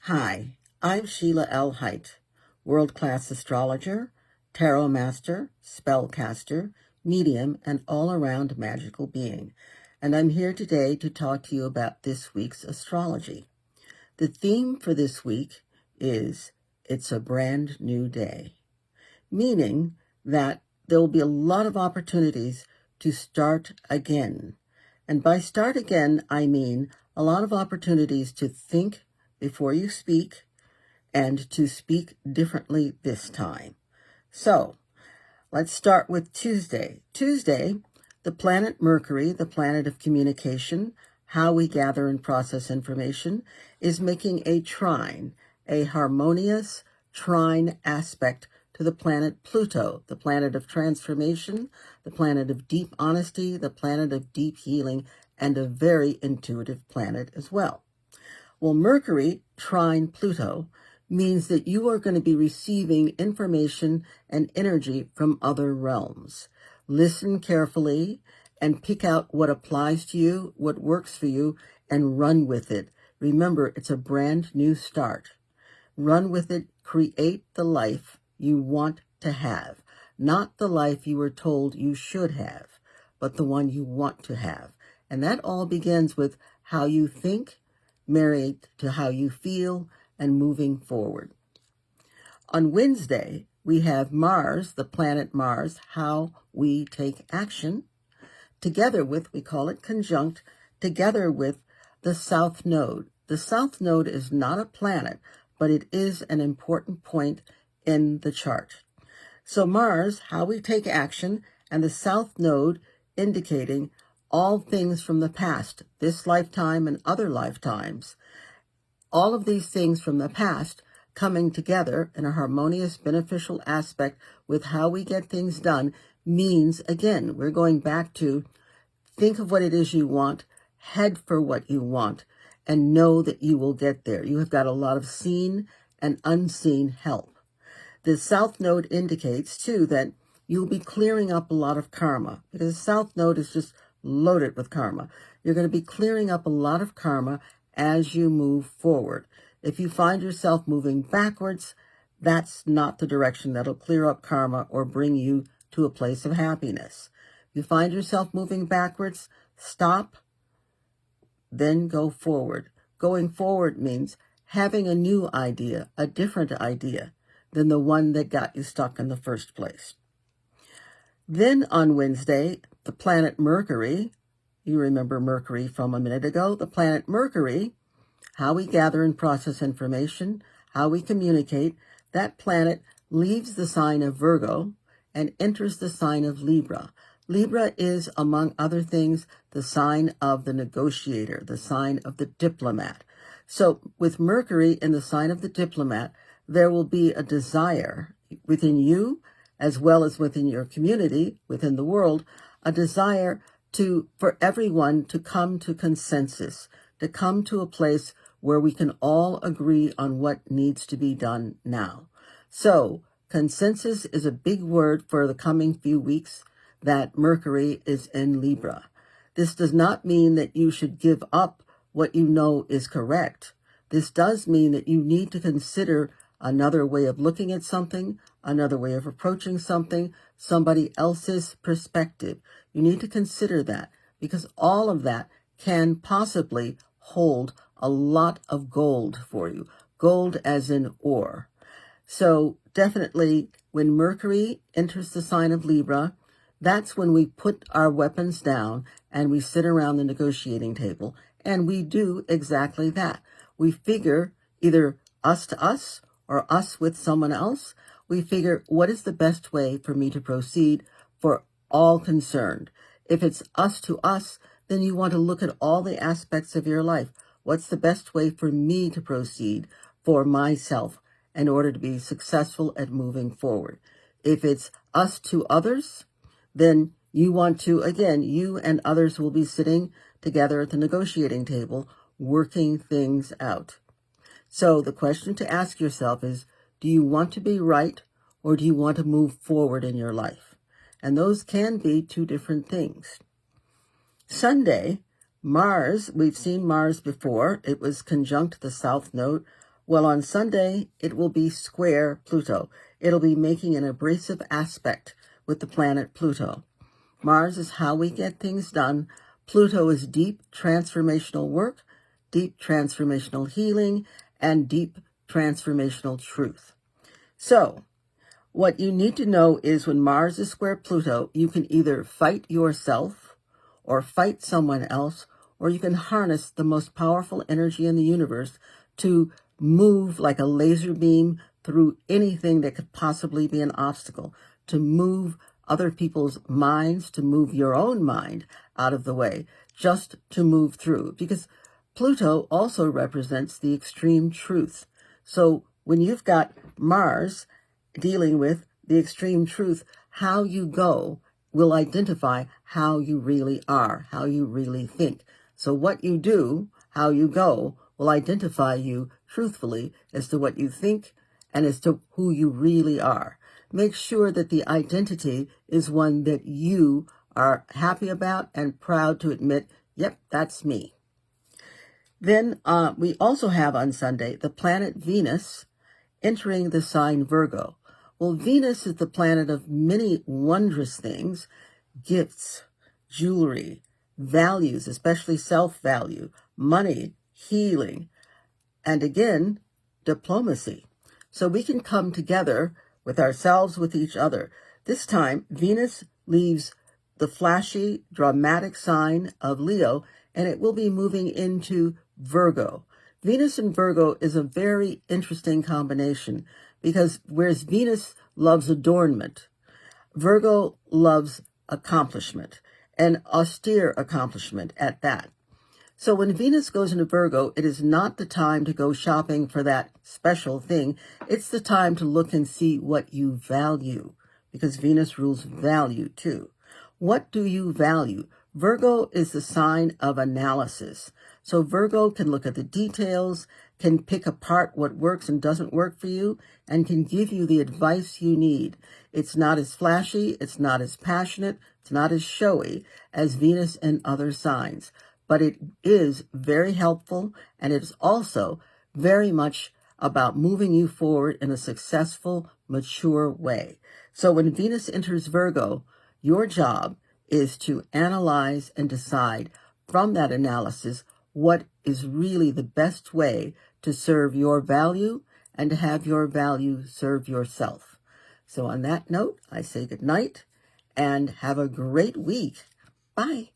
Hi, I'm Sheilaa Hite, world-class astrologer, tarot master, spellcaster, medium, and all-around magical being. And I'm here today to talk to you about this week's astrology. The theme for this week is It's a Brand New Day, meaning that there will be a lot of opportunities to start again. And by start again, I mean a lot of opportunities to think before you speak and to speak differently this time. So let's start with Tuesday. Tuesday, the planet Mercury, the planet of communication, how we gather and process information, is making a trine, a harmonious trine aspect to the planet Pluto, the planet of transformation, the planet of deep honesty, the planet of deep healing, and a very intuitive planet as well. Well, Mercury trine Pluto means that you are going to be receiving information and energy from other realms. Listen carefully and pick out what applies to you, what works for you, and run with it. Remember, it's a brand new start. Run with it. Create the life you want to have, not the life you were told you should have, but the one you want to have. And that all begins with how you think, married to how you feel, and moving forward. On Wednesday, we have Mars, the planet Mars, how we take action, together with, we call it conjunct, together with the South Node. The South Node is not a planet, but it is an important point in the chart. So Mars, how we take action, and the South Node indicating all things from the past, this lifetime and other lifetimes. All of these things from the past coming together in a harmonious, beneficial aspect with how we get things done means, again, we're going back to think of what it is you want, head for what you want, and know that you will get there. You have got a lot of seen and unseen help. The South Node indicates, too, that you'll be clearing up a lot of karma, because the South Node is just loaded with karma. You're going to be clearing up a lot of karma as you move forward. If you find yourself moving backwards, that's not the direction that'll clear up karma or bring you to a place of happiness. If you find yourself moving backwards, stop, then go forward. Going forward means having a new idea, a different idea than the one that got you stuck in the first place. Then on Wednesday, the planet Mercury, you remember Mercury from a minute ago, the planet Mercury, how we gather and process information, how we communicate, that planet leaves the sign of Virgo and enters the sign of Libra. Libra is, among other things, the sign of the negotiator, the sign of the diplomat. So with Mercury in the sign of the diplomat, there will be a desire within you, as well as within your community, within the world, a desire for everyone to come to consensus, to come to a place where we can all agree on what needs to be done now. So consensus is a big word for the coming few weeks that Mercury is in Libra. This does not mean that you should give up what you know is correct. This does mean that you need to consider another way of looking at something, another way of approaching something, somebody else's perspective. You need to consider that, because all of that can possibly hold a lot of gold for you. Gold as in ore. So definitely when Mercury enters the sign of Libra, that's when we put our weapons down and we sit around the negotiating table, and we do exactly that. We figure either us to us or us with someone else. We figure, what is the best way for me to proceed for all concerned? If it's us to us, then you want to look at all the aspects of your life. What's the best way for me to proceed for myself in order to be successful at moving forward? If it's us to others, then you want to, again, you and others will be sitting together at the negotiating table, working things out. So the question to ask yourself is, do you want to be right, or do you want to move forward in your life? And those can be two different things. Sunday, Mars, we've seen Mars before. It was conjunct the South Node Well, on Sunday, it will be square Pluto. It'll be making an abrasive aspect with the planet Pluto. Mars is how we get things done. Pluto is deep transformational work, deep transformational healing, and deep transformational truth. So, what you need to know is when Mars is square Pluto, you can either fight yourself or fight someone else, or you can harness the most powerful energy in the universe to move like a laser beam through anything that could possibly be an obstacle, to move other people's minds, to move your own mind out of the way, just to move through. Because Pluto also represents the extreme truth. So when you've got Mars dealing with the extreme truth, how you go will identify how you really are, how you really think. So what you do, how you go, will identify you truthfully as to what you think and as to who you really are. Make sure that the identity is one that you are happy about and proud to admit, yep, that's me. Then we also have on Sunday the planet Venus entering the sign Virgo. Well, Venus is the planet of many wondrous things, gifts, jewelry, values, especially self-value, money, healing, and again, diplomacy. So we can come together with ourselves, with each other. This time, Venus leaves the flashy, dramatic sign of Leo, and it will be moving into Virgo. Venus and Virgo is a very interesting combination because whereas Venus loves adornment, Virgo loves accomplishment, and austere accomplishment at that. So when Venus goes into Virgo, it is not the time to go shopping for that special thing. It's the time to look and see what you value, because Venus rules value too. What do you value? Virgo is the sign of analysis. So Virgo can look at the details, can pick apart what works and doesn't work for you, and can give you the advice you need. It's not as flashy, it's not as passionate, it's not as showy as Venus and other signs. But it is very helpful, and it is also very much about moving you forward in a successful, mature way. So when Venus enters Virgo, your job is to analyze and decide from that analysis what is really the best way to serve your value and to have your value serve yourself. So on that note, I say good night and have a great week. Bye.